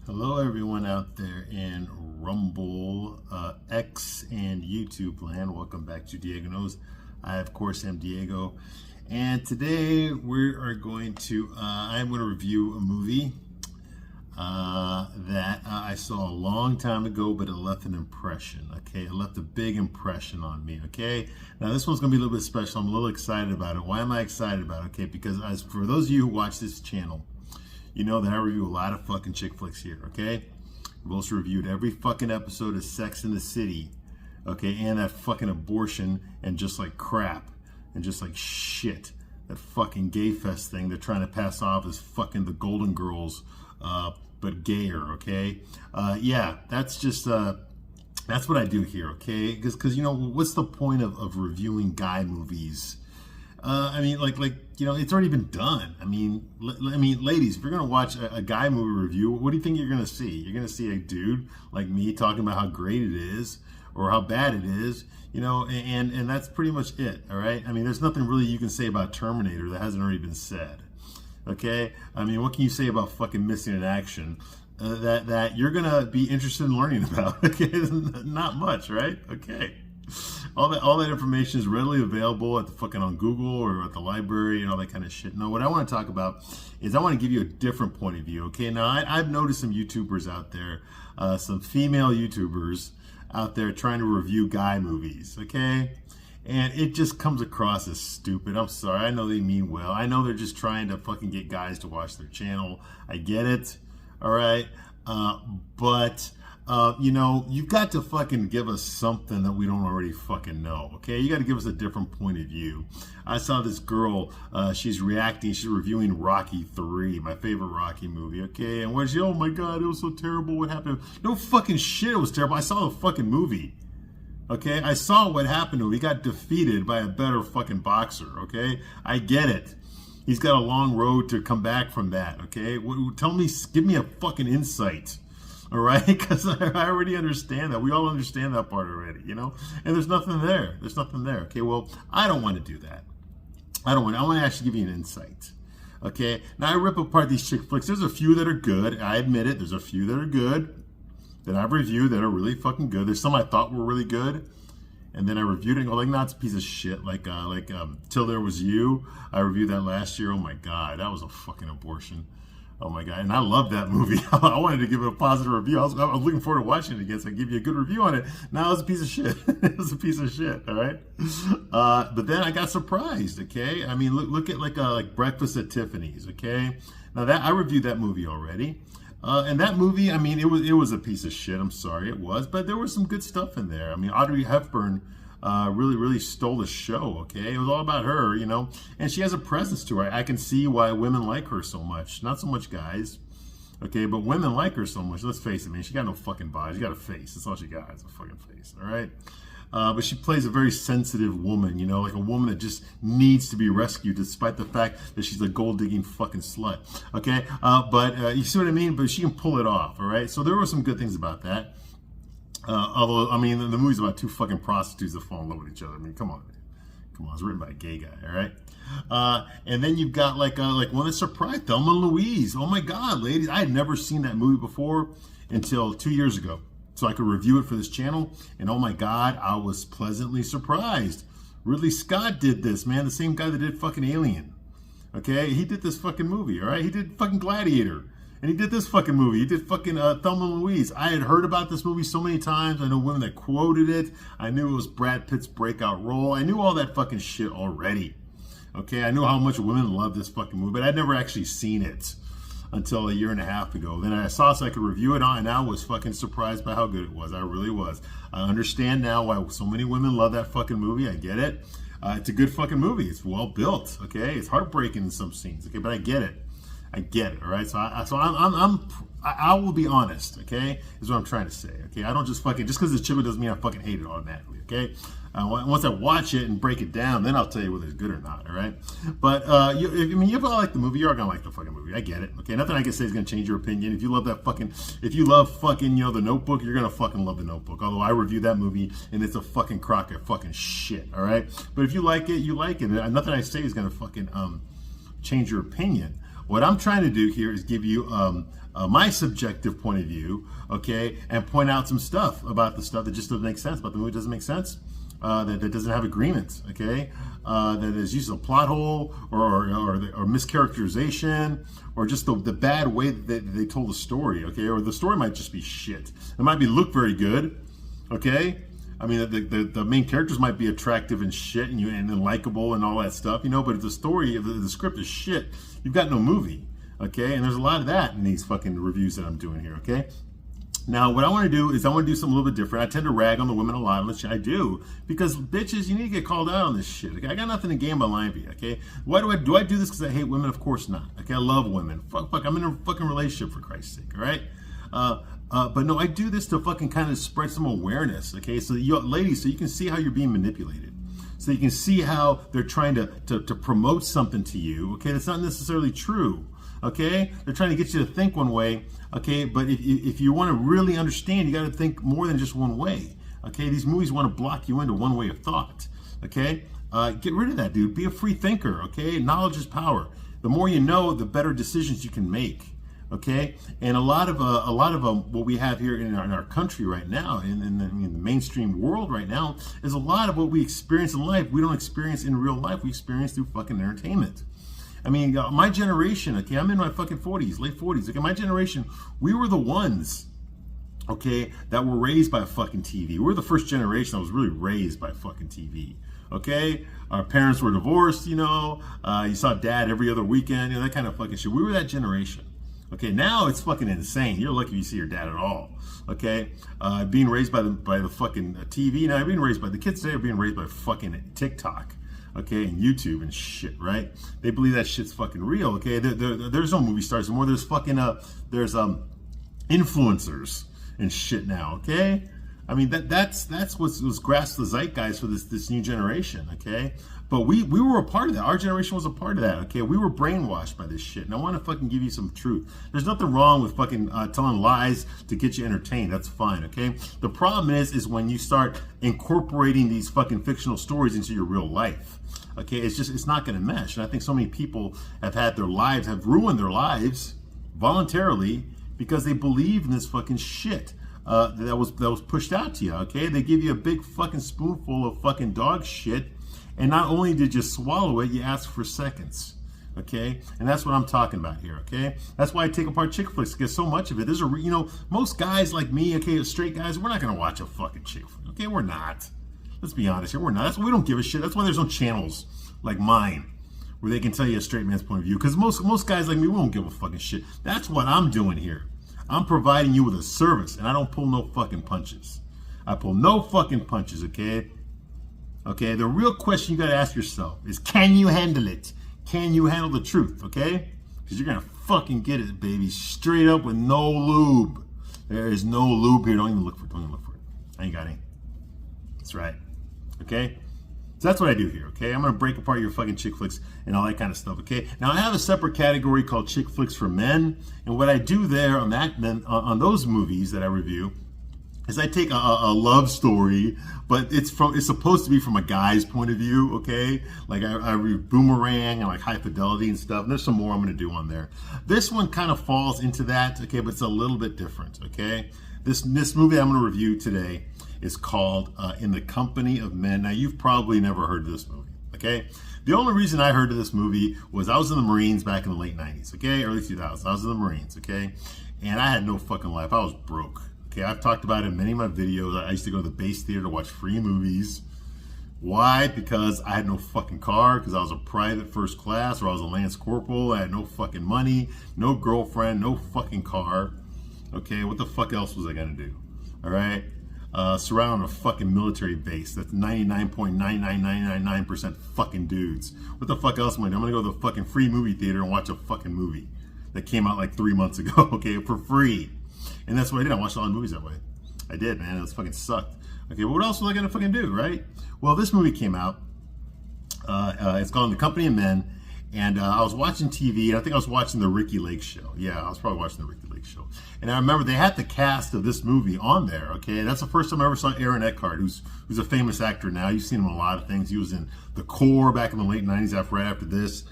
Hello, everyone out there in Rumble, X, and YouTube land. Welcome back to Diego Knows. I, of course, am Diego. And today we are going to, I'm going to review a movie that I saw a long time ago, but it left an impression, okay? It left a big impression on me, okay? Now, this one's going to be a little bit special. I'm a little excited about it. Why am I excited about it? Okay, because for those of you who watch this channel, you know that I review a lot of fucking chick flicks here, okay? I've also reviewed every fucking episode of Sex and the City, okay? And that fucking abortion and just like crap and just like shit. That fucking gay fest thing they're trying to pass off as fucking the Golden Girls, but gayer, okay? Yeah, that's just, that's what I do here, okay? Because you know, what's the point of reviewing guy movies? I mean, you know, it's already been done. I mean, ladies, if you're gonna watch a guy movie review, what do you think you're gonna see? You're gonna see a dude like me talking about how great it is or how bad it is, you know, and that's pretty much it. All right. I mean, there's nothing really you can say about Terminator that hasn't already been said. Okay. I mean, what can you say about fucking Missing in Action that you're gonna be interested in learning about? Okay, not much, right? Okay. All that information is readily available at the fucking on Google or at the library and all that kind of shit. No, what I want to talk about is I want to give you a different point of view. Okay, now I've noticed some YouTubers out there, some female YouTubers out there trying to review guy movies. Okay, and it just comes across as stupid. I'm sorry. I know they mean well. I know they're just trying to fucking get guys to watch their channel. I get it. All right, but. You know, you've got to fucking give us something that we don't already fucking know, okay? You got to give us a different point of view. I saw this girl, she's reviewing Rocky 3, my favorite Rocky movie, okay? And when she, oh my God, it was so terrible, what happened? No fucking shit, it was terrible. I saw the fucking movie, okay? I saw what happened to him. He got defeated by a better fucking boxer, okay? I get it. He's got a long road to come back from that, okay? Give me a fucking insight. All right, because I already understand that. We all understand that part already, you know. And there's nothing there. There's nothing there. Okay, well, I don't want to do that. I want to actually give you an insight. Okay, now I rip apart these chick flicks. There's a few that are good. I admit it. There's a few that are good that I've reviewed that are really fucking good. There's some I thought were really good, and then I reviewed it and go like, "No, it's a piece of shit." Like Till There Was You. I reviewed that last year. Oh my God, that was a fucking abortion. Oh my God, and I love that movie. I wanted to give it a positive review. I was looking forward to watching it again so I give you a good review on it. Now it's a piece of shit. It was a piece of shit, all right? But then I got surprised, okay? I mean, look at like Breakfast at Tiffany's, okay? Now that I reviewed that movie already. And that movie, I mean, it was a piece of shit. I'm sorry, it was. But there was some good stuff in there. I mean, Audrey Hepburn really stole the show, okay? It was all about her, you know? And she has a presence to her. I can see why women like her so much. Not so much guys, okay? But women like her so much. Let's face it, man. She got no fucking body. She got a face. That's all she got. It's a fucking face, all right? But she plays a very sensitive woman, you know? Like a woman that just needs to be rescued despite the fact that she's a gold-digging fucking slut, okay? But you see what I mean? But she can pull it off, all right? So there were some good things about that. Although, I mean, the movie's about two fucking prostitutes that fall in love with each other. I mean, come on, man. Come on, it's written by a gay guy, all right? And then you've got like one that surprised Thelma and Louise. Oh my God, ladies, I had never seen that movie before until 2 years ago. So I could review it for this channel, and oh my God, I was pleasantly surprised. Ridley Scott did this, man. The same guy that did fucking Alien. Okay, he did this fucking movie, all right? He did fucking Gladiator. And he did this fucking movie. He did fucking Thelma and Louise. I had heard about this movie so many times. I know women that quoted it. I knew it was Brad Pitt's breakout role. I knew all that fucking shit already. Okay, I knew how much women love this fucking movie, but I'd never actually seen it until a year and a half ago. Then I saw it so I could review it on, and I was fucking surprised by how good it was. I really was. I understand now why so many women love that fucking movie. I get it. It's a good fucking movie. It's well built. Okay, it's heartbreaking in some scenes. Okay, but I get it. I get it, all right? So I will be honest, okay? Is what I'm trying to say, okay? I don't just because it's chill doesn't mean I fucking hate it automatically, okay? Once I watch it and break it down, then I'll tell you whether it's good or not, all right? But, if I like the movie, you're gonna like the fucking movie. I get it, okay? Nothing I can say is gonna change your opinion. If you love fucking, you know, The Notebook, you're gonna fucking love The Notebook. Although I reviewed that movie, and it's a fucking crock of fucking shit, all right? But if you like it, you like it. And nothing I say is gonna fucking change your opinion. What I'm trying to do here is give you my subjective point of view, okay, and point out some stuff about the stuff that just doesn't make sense, about the movie doesn't make sense, that doesn't have agreement, okay, that is used as a plot hole or mischaracterization, or just the bad way that they told the story, okay, or the story might just be shit. It might look very good, okay. I mean, the main characters might be attractive and shit, and likable and all that stuff, but if the story, if the script is shit, you've got no movie, okay? And there's a lot of that in these fucking reviews that I'm doing here, okay? Now, what I want to do is I want to do something a little bit different. I tend to rag on the women a lot, which I do, because bitches, you need to get called out on this shit, okay? I got nothing to gain by lying to you, okay? Why do I do this because I hate women? Of course not, okay? I love women. Fuck, I'm in a fucking relationship, for Christ's sake, all right? But no, I do this to fucking kind of spread some awareness, okay? So you ladies, so you can see how you're being manipulated. So you can see how they're trying to promote something to you, okay? That's not necessarily true, okay? They're trying to get you to think one way, okay? But if you want to really understand, you got to think more than just one way, okay? These movies want to block you into one way of thought, okay? Get rid of that, dude. Be a free thinker, okay? Knowledge is power. The more you know, the better decisions you can make. Okay, and a lot of what we have here in our country right now, in the mainstream world right now, is a lot of what we experience in life we don't experience in real life. We experience through fucking entertainment. I mean, my generation, okay, I'm in my fucking 40s, late 40s. Okay, my generation, we were the ones, okay, that were raised by fucking TV. We're the first generation that was really raised by fucking TV. Okay, our parents were divorced. You saw dad every other weekend. That kind of fucking shit. We were that generation. Okay, now it's fucking insane. You're lucky if you see your dad at all. Okay, being raised by the fucking TV. Now, being raised by the kids today are being raised by fucking TikTok. Okay, and YouTube and shit, right? They believe that shit's fucking real. Okay, there's no movie stars anymore. There's fucking there's influencers and shit now. Okay, I mean that's what's grasped the zeitgeist for this new generation. Okay. But we were a part of that. Our generation was a part of that, okay? We were brainwashed by this shit. And I want to fucking give you some truth. There's nothing wrong with fucking telling lies to get you entertained. That's fine, okay? The problem is when you start incorporating these fucking fictional stories into your real life, okay? It's not going to mesh. And I think so many people have ruined their lives voluntarily because they believe in this fucking shit. That was pushed out to you, okay? They give you a big fucking spoonful of fucking dog shit. And not only did you swallow it, you ask for seconds, okay? And that's what I'm talking about here, okay? That's why I take apart chick flicks, because so much of it, most guys like me, okay, straight guys, we're not going to watch a fucking chick flick, okay? We're not. Let's be honest here, we're not. That's why we don't give a shit. That's why there's no channels like mine where they can tell you a straight man's point of view, because most guys like me, we don't give a fucking shit. That's what I'm doing here. I'm providing you with a service, and I don't pull no fucking punches. I pull no fucking punches, okay? Okay, the real question you got to ask yourself is, can you handle it? Can you handle the truth, okay? Because you're going to fucking get it, baby, straight up with no lube. There is no lube here. Don't even look for it. Don't even look for it. I ain't got any. That's right. Okay? So that's what I do here, okay? I'm going to break apart your fucking chick flicks and all that kind of stuff, okay? Now, I have a separate category called chick flicks for men. And what I do there on those movies that I review is I take a love story, but it's supposed to be from a guy's point of view, okay? Like I read Boomerang and like High Fidelity and stuff. And there's some more I'm going to do on there. This one kind of falls into that, okay? But it's a little bit different, okay? This movie I'm going to review today is called In the Company of Men. Now, you've probably never heard of this movie, okay? The only reason I heard of this movie was I was in the Marines back in the late 90s, okay? Early 2000s. I was in the Marines, okay? And I had no fucking life. I was broke. Okay, I've talked about it in many of my videos. I used to go to the base theater to watch free movies. Why? Because I had no fucking car, because I was a private first class, or I was a Lance Corporal. I had no fucking money, no girlfriend, no fucking car. Okay, what the fuck else was I gonna do? All right? Surrounded a fucking military base. That's 99.99999% fucking dudes. What the fuck else am I doing? I'm gonna go to the fucking free movie theater and watch a fucking movie that came out like 3 months ago, okay, for free. And that's what I did. I watched a lot of movies that way. I did, man. It was fucking sucked. Okay, but what else was I gonna fucking do, right? Well, this movie came out. It's called The Company of Men. And I was watching TV, and I think I was watching the Ricky Lake Show. Yeah, I was probably watching the Ricky Lake Show. And I remember they had the cast of this movie on there, okay? That's the first time I ever saw Aaron Eckhart, who's a famous actor now. You've seen him in a lot of things. He was in The Core back in the late 90s, right after this.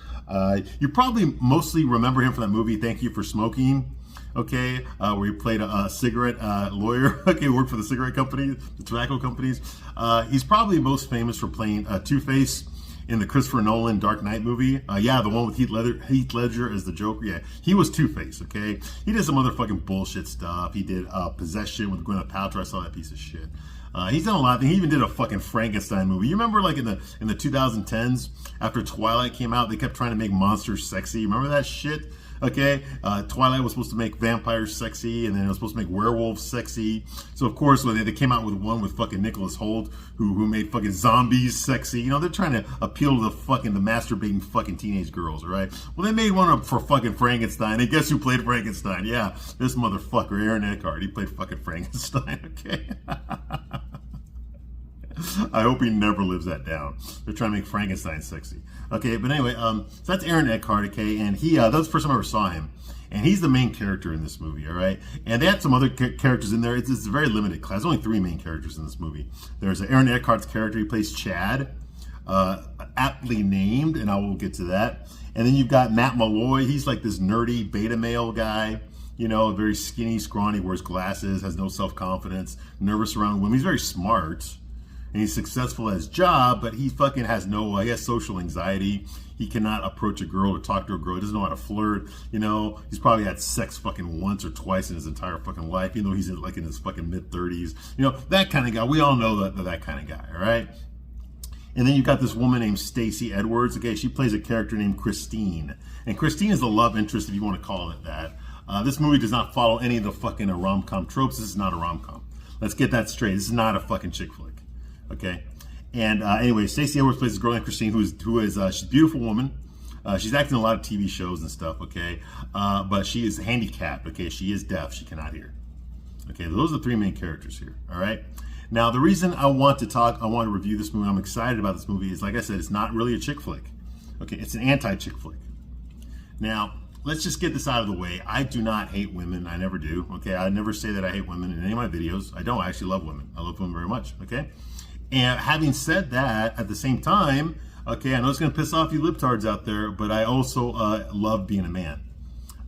You probably mostly remember him from that movie, Thank You for Smoking, okay, where he played a cigarette lawyer, okay, worked for the cigarette company, the tobacco companies. He's probably most famous for playing Two-Face in the Christopher Nolan Dark Knight movie. Yeah, the one with Heath Ledger as the Joker. Yeah, he was Two-Face, okay? He did some other fucking bullshit stuff. He did Possession with Gwyneth Paltrow. I saw that piece of shit. He's done a lot of things. He even did a fucking Frankenstein movie. You remember, like, in the 2010s, after Twilight came out, they kept trying to make monsters sexy. Remember that shit? Okay, Twilight was supposed to make vampires sexy, and then it was supposed to make werewolves sexy. So of course, when they came out with one with fucking Nicholas Hoult, who made fucking zombies sexy, you know, they're trying to appeal to the masturbating fucking teenage girls, all right? Well, they made one up for fucking Frankenstein, and guess who played Frankenstein? Yeah, this motherfucker, Aaron Eckhart. He played fucking Frankenstein. Okay. I hope he never lives that down. They're trying to make Frankenstein sexy. Okay, but anyway, so that's Aaron Eckhart, okay, and that was the first time I ever saw him. And he's the main character in this movie, all right? And they had some other characters in there. It's a very limited class. There's only 3 main characters in this movie. There's Aaron Eckhart's character. He plays Chad, aptly named, and I will get to that. And then you've got Matt Malloy. He's like this nerdy beta male guy, you know, very skinny, scrawny, wears glasses, has no self-confidence, nervous around women. He's very smart. And he's successful at his job, but he fucking has no, I guess, social anxiety. He cannot approach a girl or talk to a girl. He doesn't know how to flirt. You know, he's probably had sex fucking once or twice in his entire fucking life, even though he's in his fucking mid-30s. You know, that kind of guy. We all know that kind of guy, all right? And then you've got this woman named Stacey Edwards. Okay, she plays a character named Christine. And Christine is the love interest, if you want to call it that. This movie does not follow any of the fucking rom-com tropes. This is not a rom-com. Let's get that straight. This is not a fucking chick flick. Okay, and anyway, Stacey Edwards plays this girl named Christine, she's a beautiful woman. She's acting in a lot of TV shows and stuff. Okay, but she is handicapped. Okay, she is deaf. She cannot hear. Okay, those are the 3 main characters here. All right. Now, the reason I want to review this movie, I'm excited about this movie, is like I said, it's not really a chick flick. Okay, it's an anti-chick flick. Now, let's just get this out of the way. I do not hate women. I never do. Okay, I never say that I hate women in any of my videos. I don't. I actually love women. I love women very much. Okay. And having said that, at the same time, okay, I know it's going to piss off you libtards out there, but I also love being a man.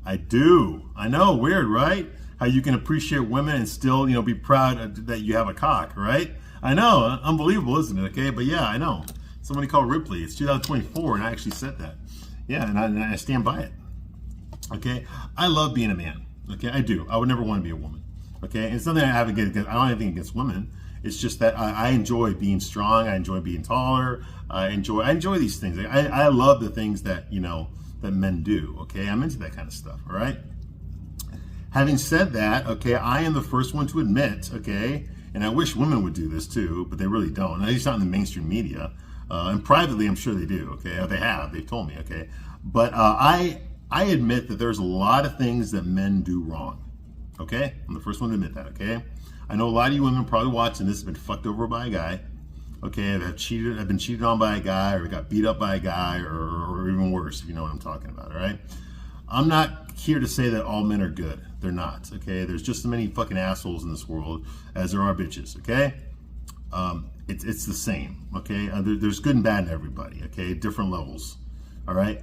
I do. I know, weird, right? How you can appreciate women and still, you know, be proud that you have a cock, right? I know, unbelievable, isn't it? Okay, but yeah, I know. Somebody called Ripley. It's 2024, and I actually said that. Yeah, and I stand by it. Okay, I love being a man. Okay, I do. I would never want to be a woman. Okay, and it's something I have against. I don't have anything against women. It's just that I enjoy being strong. I enjoy being taller. I enjoy these things. I love the things that, you know, that men do. Okay, I'm into that kind of stuff. All right. Having said that, okay, I am the first one to admit, okay, and I wish women would do this too, but they really don't. At least not in the mainstream media. And privately, I'm sure they do. Okay, they've told me. Okay, but I admit that there's a lot of things that men do wrong. Okay, I'm the first one to admit that. Okay. I know a lot of you women probably watching this have been fucked over by a guy, okay, have been cheated on by a guy, or got beat up by a guy, or even worse, if you know what I'm talking about, all right? I'm not here to say that all men are good. They're not, okay? There's just as many fucking assholes in this world as there are bitches, okay? It's the same, okay? There's good and bad in everybody, okay? Different levels, all right?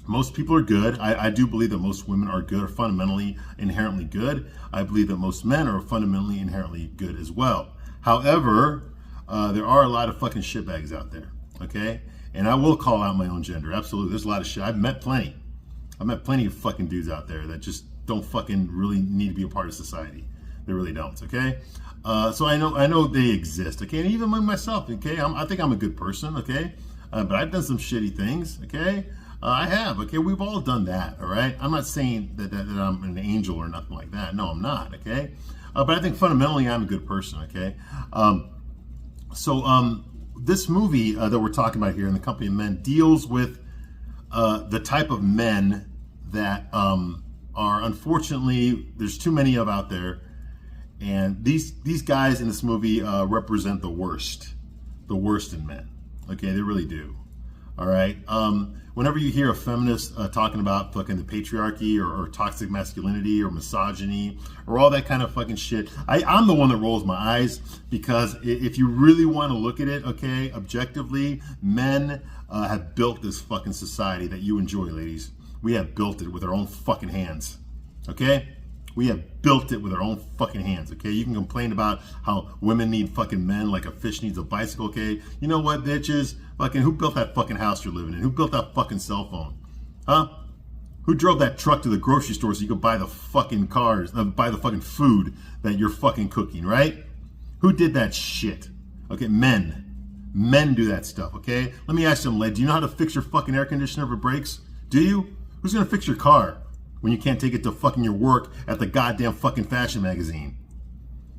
Most people are good. I do believe that most women are good, are fundamentally, inherently good. I believe that most men are fundamentally, inherently good as well. However, there are a lot of fucking shitbags out there, okay? And I will call out my own gender, absolutely. There's a lot of shit. I've met plenty of fucking dudes out there that just don't fucking really need to be a part of society. They really don't, okay? So I know they exist, okay? And even myself, okay? I think I'm a good person, okay? But I've done some shitty things, okay? I have, okay? We've all done that, all right? I'm not saying that I'm an angel or nothing like that. No, I'm not, okay? But I think fundamentally I'm a good person, okay? This movie that we're talking about here, In the Company of Men, deals with the type of men that are, unfortunately, there's too many of out there. And these guys in this movie represent the worst in men, okay? They really do. All right. Whenever you hear a feminist talking about fucking the patriarchy or toxic masculinity or misogyny or all that kind of fucking shit, I'm the one that rolls my eyes, because if you really want to look at it, okay, objectively, men have built this fucking society that you enjoy, ladies. We have built it with our own fucking hands, okay? We have built it with our own fucking hands, okay? You can complain about how women need fucking men like a fish needs a bicycle, okay? You know what, bitches? Fucking who built that fucking house you're living in? Who built that fucking cell phone? Huh? Who drove that truck to the grocery store so you could buy the fucking cars, buy the fucking food that you're fucking cooking, right? Who did that shit? Okay, men. Men do that stuff, okay? Let me ask you something, lady. Do you know how to fix your fucking air conditioner if it breaks? Do you? Who's gonna fix your car when you can't take it to fucking your work at the goddamn fucking fashion magazine?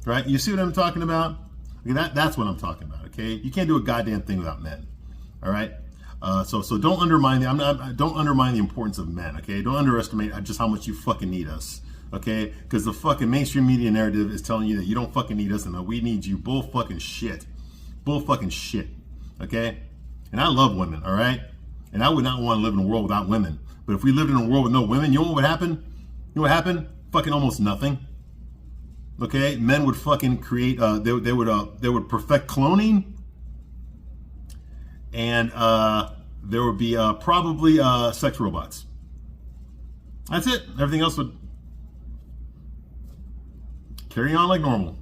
Right? You see what I'm talking about? Okay, that's what I'm talking about, okay? You can't do a goddamn thing without men. All right? So don't undermine don't undermine the importance of men, okay? Don't underestimate just how much you fucking need us, okay? Because the fucking mainstream media narrative is telling you that you don't fucking need us and that we need you. Bull fucking shit. Bull fucking shit, okay? And I love women, all right? And I would not want to live in a world without women. But if we lived in a world with no women, you know what would happen? You know what happened? Fucking almost nothing. Okay, men would fucking create. They would perfect cloning, and there would be probably sex robots. That's it. Everything else would carry on like normal.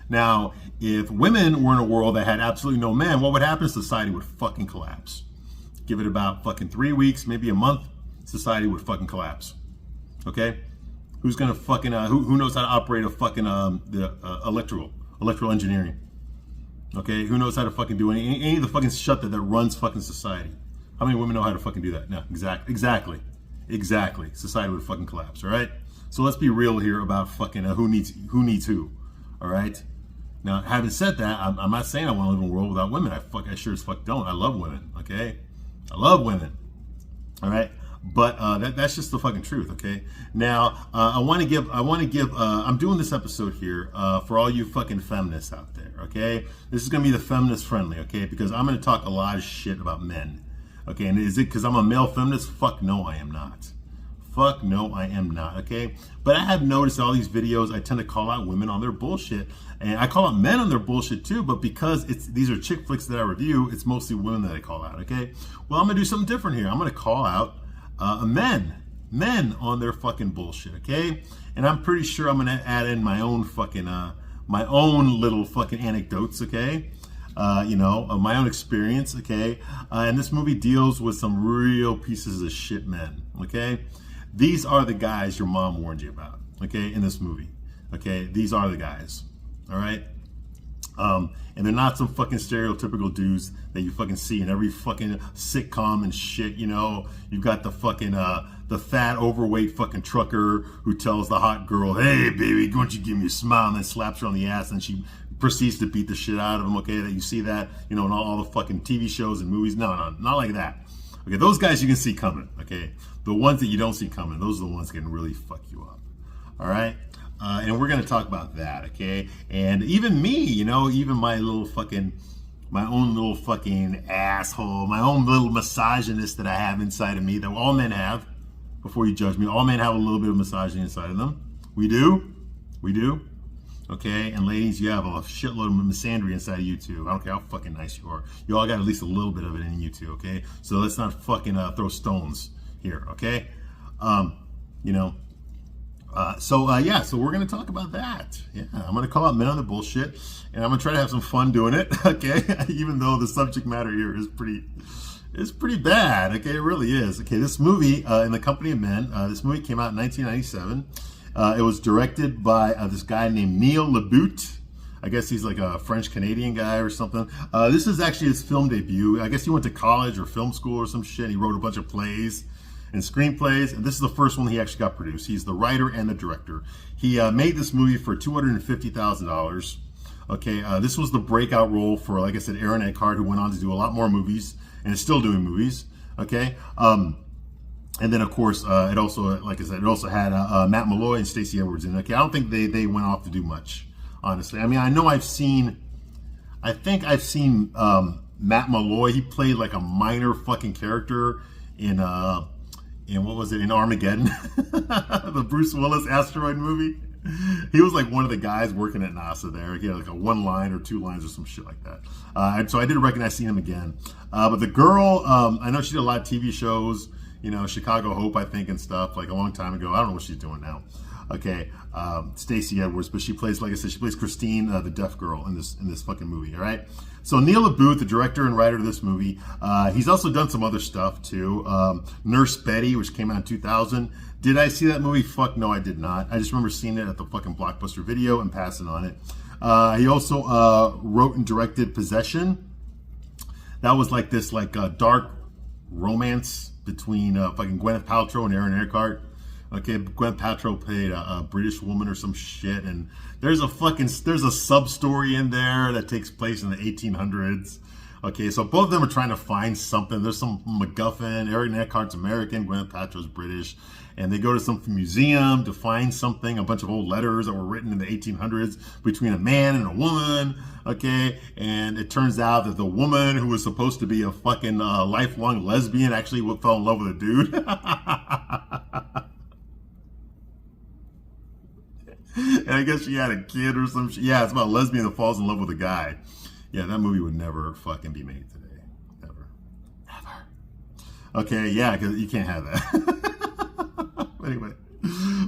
Now, if women were in a world that had absolutely no men, what would happen? Society would fucking collapse. Give it about fucking 3 weeks, maybe a month, society would fucking collapse. Okay? Who's gonna fucking, who knows how to operate a fucking, electrical engineering? Okay? Who knows how to fucking do any of the fucking shit that runs fucking society? How many women know how to fucking do that? No, exactly. Society would fucking collapse, all right? So let's be real here about fucking who needs who, all right? Now, having said that, I'm not saying I want to live in a world without women. I sure as fuck don't. I love women, okay? I love women, all right? But that's just the fucking truth, okay? Now, I'm doing this episode here for all you fucking feminists out there, okay? This is going to be the feminist friendly, okay? Because I'm going to talk a lot of shit about men, okay? And is it because I'm a male feminist? Fuck no, I am not. Fuck no, I am not, okay? But I have noticed all these videos, I tend to call out women on their bullshit. And I call out men on their bullshit too, but because these are chick flicks that I review, it's mostly women that I call out, okay? Well, I'm going to do something different here. I'm going to call out men on their fucking bullshit, okay? And I'm pretty sure I'm going to add in my own fucking, my own little fucking anecdotes, okay? My own experience, okay? And this movie deals with some real pieces of shit men, okay? These are the guys your mom warned you about, okay, in this movie, okay? These are the guys, all right? And they're not some fucking stereotypical dudes that you fucking see in every fucking sitcom and shit, you know? You've got the fucking, the fat, overweight fucking trucker who tells the hot girl, hey, baby, why don't you give me a smile, and then slaps her on the ass, and she proceeds to beat the shit out of him, okay? That you see that, you know, in all the fucking TV shows and movies. No, not like that. Okay, those guys you can see coming, okay? The ones that you don't see coming, those are the ones that can really fuck you up, all right? And we're going to talk about that, okay? And even me, you know, even my own little fucking asshole, my own little misogynist that I have inside of me, that all men have, before you judge me, all men have a little bit of misogyny inside of them. We do, okay? And ladies, you have a shitload of misandry inside of you too. I don't care how fucking nice you are. You all got at least a little bit of it in you too, okay? So let's not fucking throw stones here, okay? So we're going to talk about that. Yeah, I'm going to call out men on the bullshit, and I'm going to try to have some fun doing it, okay? Even though the subject matter here is pretty bad, okay? It really is. Okay, this movie, In the Company of Men, this movie came out in 1997. It was directed by this guy named Neil LaBute. I guess he's like a French-Canadian guy or something. This is actually his film debut. I guess he went to college or film school or some shit, and he wrote a bunch of plays and screenplays, and this is the first one he actually got produced. He's the writer and the director. He made this movie for $250,000. Okay, this was the breakout role for, like I said, Aaron Eckhart, who went on to do a lot more movies and is still doing movies. Okay, and then of course it also, like I said, it also had Matt Malloy and Stacey Edwards in it. Okay, I don't think they went off to do much, honestly. I mean, I think I've seen Matt Malloy. He played like a minor fucking character in what was it, in Armageddon, the Bruce Willis asteroid movie. He was like one of the guys working at NASA there. He had like a 1 line or 2 lines or some shit like that. And so I didn't recognize seeing him again. But the girl, I know she did a lot of TV shows, you know, Chicago Hope, I think, and stuff, like a long time ago. I don't know what she's doing now. Okay, Stacey Edwards, but she plays, like I said, she plays Christine, the deaf girl in this fucking movie. All right. So Neil LaBooth, the director and writer of this movie, he's also done some other stuff too. Nurse Betty, which came out in 2000. Did I see that movie? Fuck no, I did not. I just remember seeing it at the fucking Blockbuster Video and passing on it. He also wrote and directed Possession. That was like this dark romance between fucking Gwyneth Paltrow and Aaron Eckhart. Okay, Gwyneth Paltrow played a British woman or some shit, and there's a sub story in there that takes place in the 1800s. Okay, so both of them are trying to find something. There's some MacGuffin. Aaron Eckhart's American, Gwyneth Paltrow's British, and they go to some museum to find something, a bunch of old letters that were written in the 1800s between a man and a woman. Okay, and it turns out that the woman who was supposed to be a fucking lifelong lesbian actually fell in love with a dude. And I guess she had a kid or some shit. Yeah, it's about a lesbian that falls in love with a guy. Yeah, that movie would never fucking be made today. Never. Never. Okay, yeah, because you can't have that. Anyway.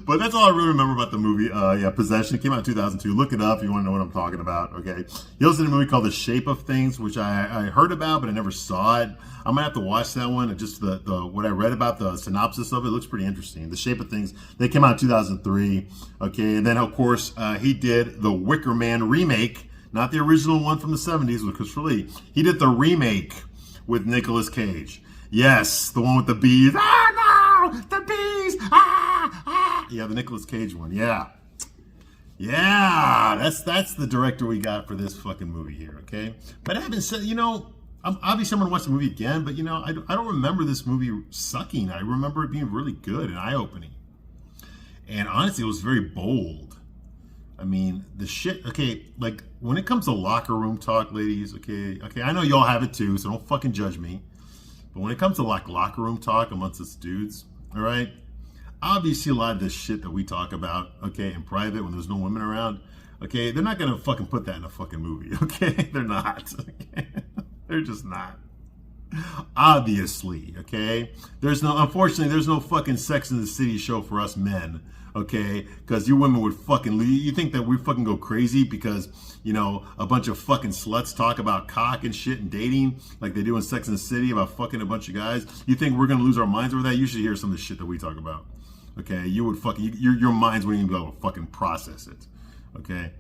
But that's all I really remember about the movie. Yeah, Possession. It came out in 2002. Look it up if you want to know what I'm talking about. Okay. He also did a movie called The Shape of Things, which I heard about, but I never saw it. I'm gonna have to watch that one. Just the what I read about, the synopsis of it looks pretty interesting. The Shape of Things. They came out in 2003. Okay, and then of course he did the Wicker Man remake, not the original one from the 70s with Christopher Lee. He did the remake with Nicolas Cage. Yes, the one with the bees. Ah no, the bees. Ah ah. Yeah, the Nicolas Cage one. Yeah. Yeah, that's the director we got for this fucking movie here. Okay, but I haven't said, you know. Obviously, I'm going to watch the movie again, but, you know, I don't remember this movie sucking. I remember it being really good and eye-opening. And honestly, it was very bold. I mean, the shit, okay, like, when it comes to locker room talk, ladies, okay, I know y'all have it too, so don't fucking judge me. But when it comes to, like, locker room talk amongst us dudes, all right, obviously a lot of this shit that we talk about, okay, in private when there's no women around, okay, they're not going to fucking put that in a fucking movie, okay? They're not, okay? They're just not. Obviously, okay? Unfortunately, there's no fucking Sex and the City show for us men, okay? Because you women would fucking leave. You think that we fucking go crazy because, you know, a bunch of fucking sluts talk about cock and shit and dating like they do in Sex and the City about fucking a bunch of guys? You think we're gonna lose our minds over that? You should hear some of the shit that we talk about, okay? You would fucking, your minds wouldn't even be able to fucking process it, okay?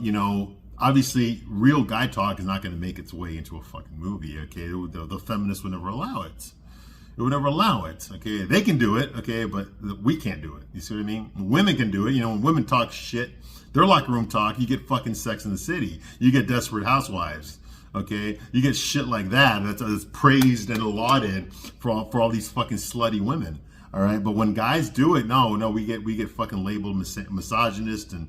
You know, obviously, real guy talk is not going to make its way into a fucking movie, okay? The feminists would never allow it. It would never allow it, okay? They can do it, okay, but we can't do it. You see what I mean? Women can do it. You know, when women talk shit, their locker room talk, you get fucking Sex in the City. You get Desperate Housewives, okay? You get shit like that that's praised and lauded for all these fucking slutty women, all right? But when guys do it, no, we get fucking labeled misogynist and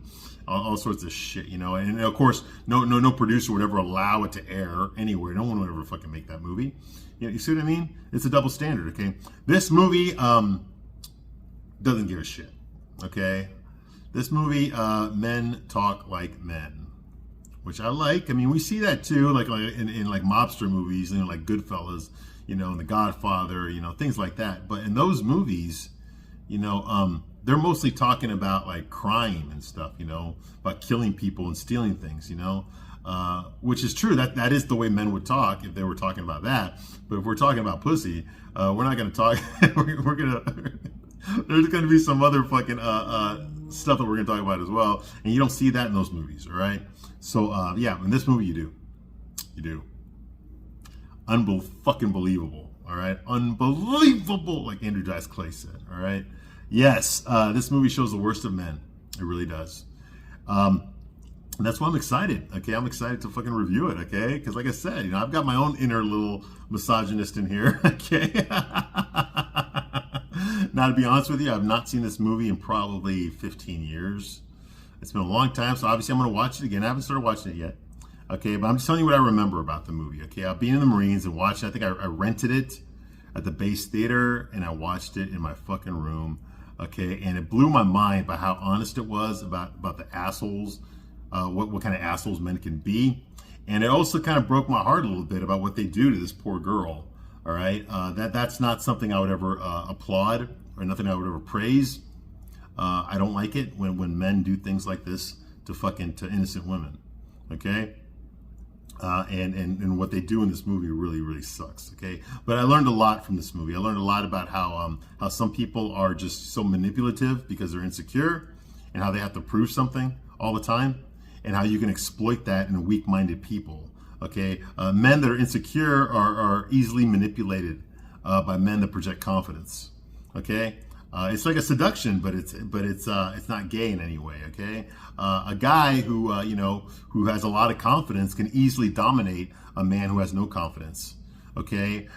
all sorts of shit, you know, and of course, no producer would ever allow it to air anywhere. No one would ever fucking make that movie. You know, you see what I mean? It's a double standard, okay? This movie doesn't give a shit, okay? This movie, men talk like men, which I like. I mean, we see that too, like in like mobster movies, you know, like Goodfellas, you know, and The Godfather, you know, things like that. But in those movies, you know, they're mostly talking about like crime and stuff, you know, about killing people and stealing things, you know, which is true. That is the way men would talk if they were talking about that. But if we're talking about pussy, we're not going to talk. we're gonna. There's going to be some other fucking stuff that we're going to talk about as well, and you don't see that in those movies, all right? So yeah, in this movie you do. Fucking believable, all right? Unbelievable, like Andrew Dice Clay said, all right? Yes, this movie shows the worst of men. It really does. And that's why I'm excited, okay? I'm excited to fucking review it, okay? Because like I said, you know, I've got my own inner little misogynist in here, okay? Now, to be honest with you, I've not seen this movie in probably 15 years. It's been a long time, so obviously I'm going to watch it again. I haven't started watching it yet. Okay, but I'm just telling you what I remember about the movie. Okay, I've been in the Marines and watched it. I think I rented it at the base theater and I watched it in my fucking room. Okay, and it blew my mind by how honest it was about the assholes, what kind of assholes men can be. And it also kind of broke my heart a little bit about what they do to this poor girl. All right, that's not something I would ever applaud or nothing I would ever praise. I don't like it when men do things like this to innocent women. Okay. And what they do in this movie really, really sucks. Okay, but I learned a lot from this movie. I learned a lot about how some people are just so manipulative because they're insecure, and how they have to prove something all the time, and how you can exploit that in weak-minded people. Okay, men that are insecure are easily manipulated by men that project confidence. Okay. It's like a seduction, but it's not gay in any way. Okay, a guy who who has a lot of confidence can easily dominate a man who has no confidence. Okay,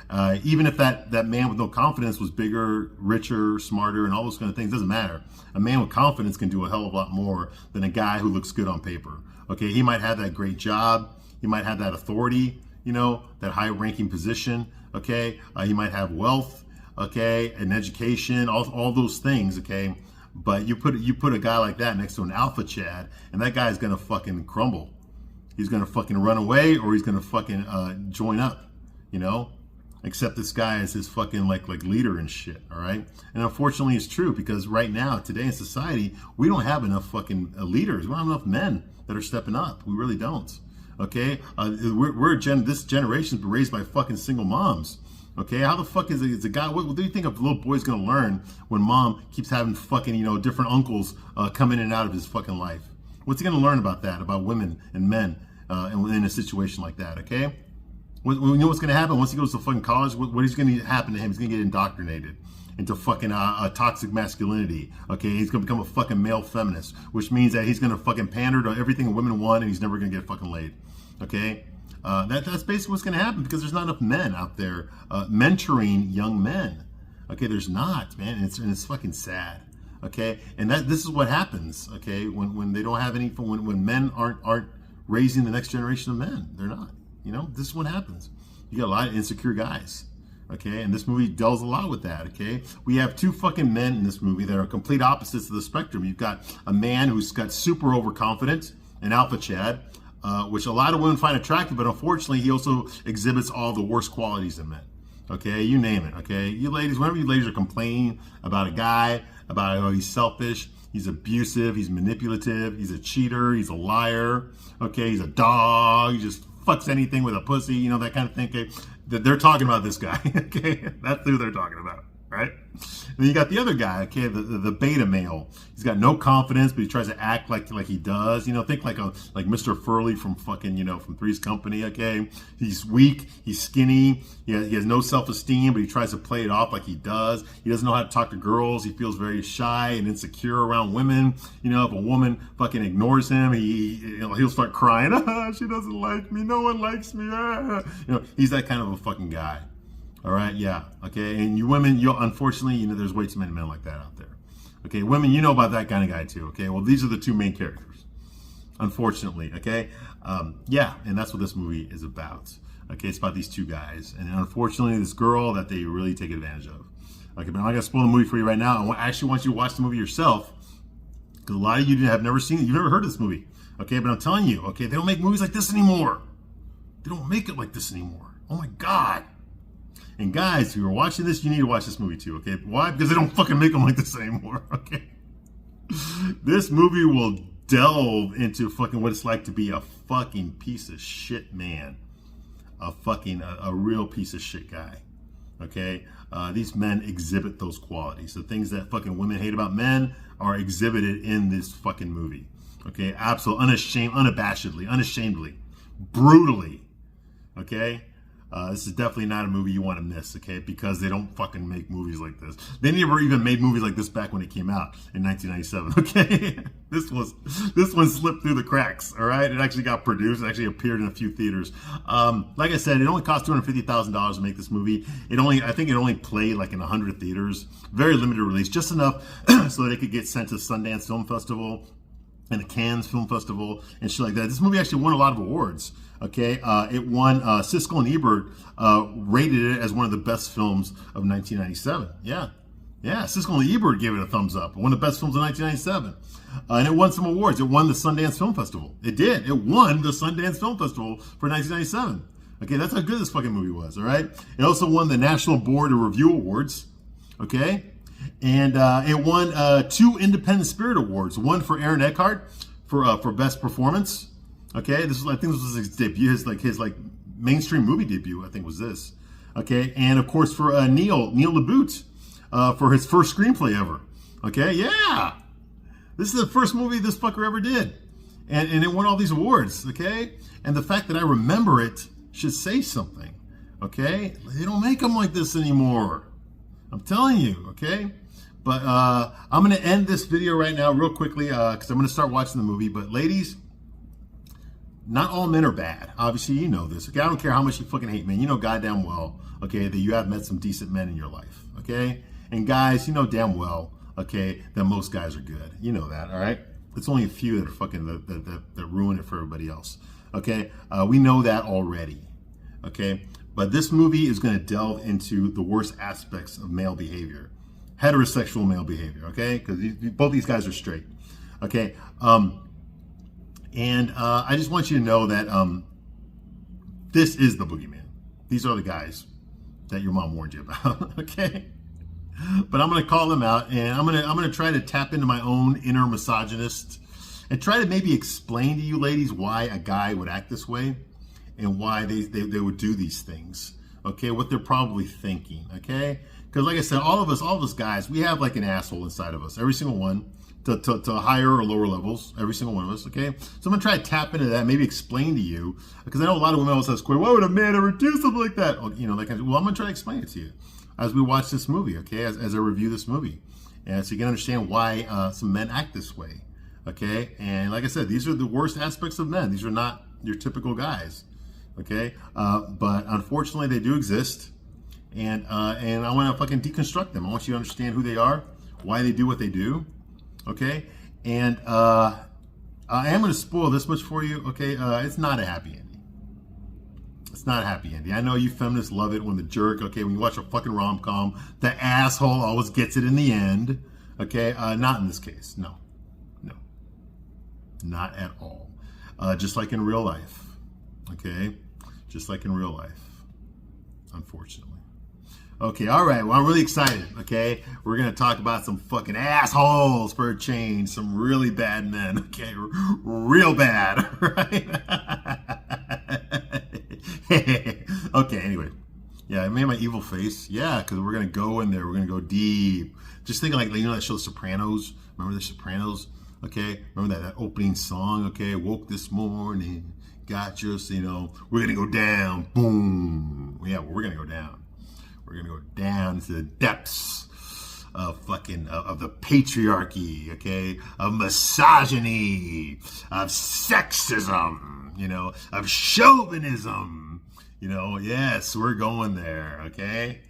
even if that man with no confidence was bigger, richer, smarter, and all those kind of things, doesn't matter. A man with confidence can do a hell of a lot more than a guy who looks good on paper. Okay, he might have that great job, he might have that authority, that high-ranking position. Okay, he might have wealth. Okay, and education, all those things. Okay, but you put a guy like that next to an alpha Chad, and that guy's gonna fucking crumble. He's gonna fucking run away, or he's gonna fucking join up. Accept this guy as his fucking like leader and shit. All right, and unfortunately, it's true because right now, today in society, we don't have enough fucking leaders. We don't have enough men that are stepping up. We really don't. Okay, this generation's been raised by fucking single moms. Okay, how the fuck is a guy? What do you think a little boy's gonna learn when mom keeps having fucking different uncles come in and out of his fucking life? What's he gonna learn about that? About women and men in a situation like that? Okay, you know what's gonna happen once he goes to fucking college? What is gonna happen to him? He's gonna get indoctrinated into fucking toxic masculinity. Okay, he's gonna become a fucking male feminist, which means that he's gonna fucking pander to everything women want, and he's never gonna get fucking laid. Okay. That's basically what's going to happen because there's not enough men out there mentoring young men. Okay, there's not, man, and it's fucking sad. Okay, and this is what happens. Okay, when they don't have any, when men aren't raising the next generation of men, they're not. This is what happens. You got a lot of insecure guys. Okay, and this movie deals a lot with that. Okay, we have two fucking men in this movie that are complete opposites of the spectrum. You've got a man who's got super overconfident, an alpha Chad. Which a lot of women find attractive, but unfortunately, he also exhibits all the worst qualities in men. Okay, you name it. Okay, you ladies, whenever you ladies are complaining about a guy, about he's selfish, he's abusive, he's manipulative, he's a cheater, he's a liar. Okay, he's a dog, he just fucks anything with a pussy, that kind of thing. Okay, they're talking about this guy. Okay, that's who they're talking about. Right? And then you got the other guy, okay, the beta male. He's got no confidence, but he tries to act like he does. Think like Mr. Furley from fucking, from Three's Company, okay? He's weak, he's skinny, he has no self-esteem, but he tries to play it off like he does. He doesn't know how to talk to girls. He feels very shy and insecure around women. If a woman fucking ignores him, he'll start crying. She doesn't like me. No one likes me. He's that kind of a fucking guy. All right, yeah, okay, and you women, unfortunately, there's way too many men like that out there. Okay, women, about that kind of guy too. Okay, well, these are the two main characters, unfortunately. Okay, yeah, and that's what this movie is about. Okay, it's about these two guys, and unfortunately, this girl that they really take advantage of. Okay, but I'm not gonna spoil the movie for you right now. I actually want you to watch the movie yourself because a lot of you have never seen it. You've never heard of this movie. Okay, but I'm telling you, okay, they don't make movies like this anymore. They don't make it like this anymore. Oh my God. And guys, if you're watching this, you need to watch this movie too, okay? Why? Because they don't fucking make them like this anymore, okay? This movie will delve into fucking what it's like to be a fucking piece of shit man. A real piece of shit guy, okay? These men exhibit those qualities. The things that fucking women hate about men are exhibited in this fucking movie, okay? Absolutely, unashamedly, brutally, okay? This is definitely not a movie you want to miss, okay? Because they don't fucking make movies like this. They never even made movies like this back when it came out in 1997, okay? This one slipped through the cracks, all right? It actually got produced. It actually appeared in a few theaters. Like I said, it only cost $250,000 to make this movie. I think it only played like in 100 theaters. Very limited release, just enough so that it could get sent to Sundance Film Festival. and the Cannes Film Festival and shit like that. This movie actually won a lot of awards. Okay, it won. Siskel and Ebert rated it as one of the best films of 1997. Yeah, Siskel and Ebert gave it a thumbs up. One of the best films of 1997, and it won some awards. It won the Sundance Film Festival. It did. It won the Sundance Film Festival for 1997. Okay, that's how good this fucking movie was. All right. It also won the National Board of Review Awards. Okay. And it won 2 Independent Spirit Awards. One for Aaron Eckhart for best performance. Okay, I think this was his debut, his mainstream movie debut. I think was this. Okay, and of course for Neil LaBute for his first screenplay ever. Okay, yeah, this is the first movie this fucker ever did, and it won all these awards. Okay, and the fact that I remember it should say something. Okay, they don't make them like this anymore. I'm telling you, okay? But I'm going to end this video right now real quickly because I'm going to start watching the movie. But ladies, not all men are bad. Obviously, you know this. Okay, I don't care how much you fucking hate men. You know goddamn well, okay, that you have met some decent men in your life, okay? And guys, you know damn well, okay, that most guys are good. You know that, all right? It's only a few that are fucking, that ruin it for everybody else, okay? We know that already, okay? But this movie is going to delve into the worst aspects of male behavior, heterosexual male behavior, okay? Because both these guys are straight, okay? And I just want you to know that this is the boogeyman. These are the guys that your mom warned you about, okay? But I'm going to call them out, and I'm going to try to tap into my own inner misogynist and try to maybe explain to you ladies why a guy would act this way. And why they would do these things, okay? What they're probably thinking, okay? Because like I said, all of us guys, we have like an asshole inside of us, every single one, to higher or lower levels, every single one of us, okay? So I'm gonna try to tap into that, maybe explain to you, because I know a lot of women always ask, why would a man ever do something like that? You know, well, I'm gonna try to explain it to you as we watch this movie, okay? As I review this movie, and so you can understand why some men act this way, okay? And like I said, these are the worst aspects of men. These are not your typical guys. Okay, but unfortunately they do exist, and I want to fucking deconstruct them. I want you to understand who they are, why they do what they do. Okay, and I am going to spoil this much for you. Okay, it's not a happy ending. It's not a happy ending. I know you feminists love it when the jerk. Okay, when you watch a fucking rom-com, the asshole always gets it in the end. Okay, not in this case. No, not at all. Just like in real life. Okay, just like in real life, unfortunately. Okay, all right, well, I'm really excited, okay? We're going to talk about some fucking assholes for a change, some really bad men, okay? Real bad, right? Okay, anyway. Yeah, I made my evil face. Yeah, because we're going to go in there. We're going to go deep. Just thinking like, you know that show The Sopranos? Remember The Sopranos? Okay, remember that opening song, okay? Woke this morning. Got you, you know, we're gonna go down, boom. Yeah, well, we're gonna go down. We're gonna go down into the depths of of the patriarchy, okay, of misogyny, of sexism, you know, of chauvinism, you know. Yes, we're going there, okay.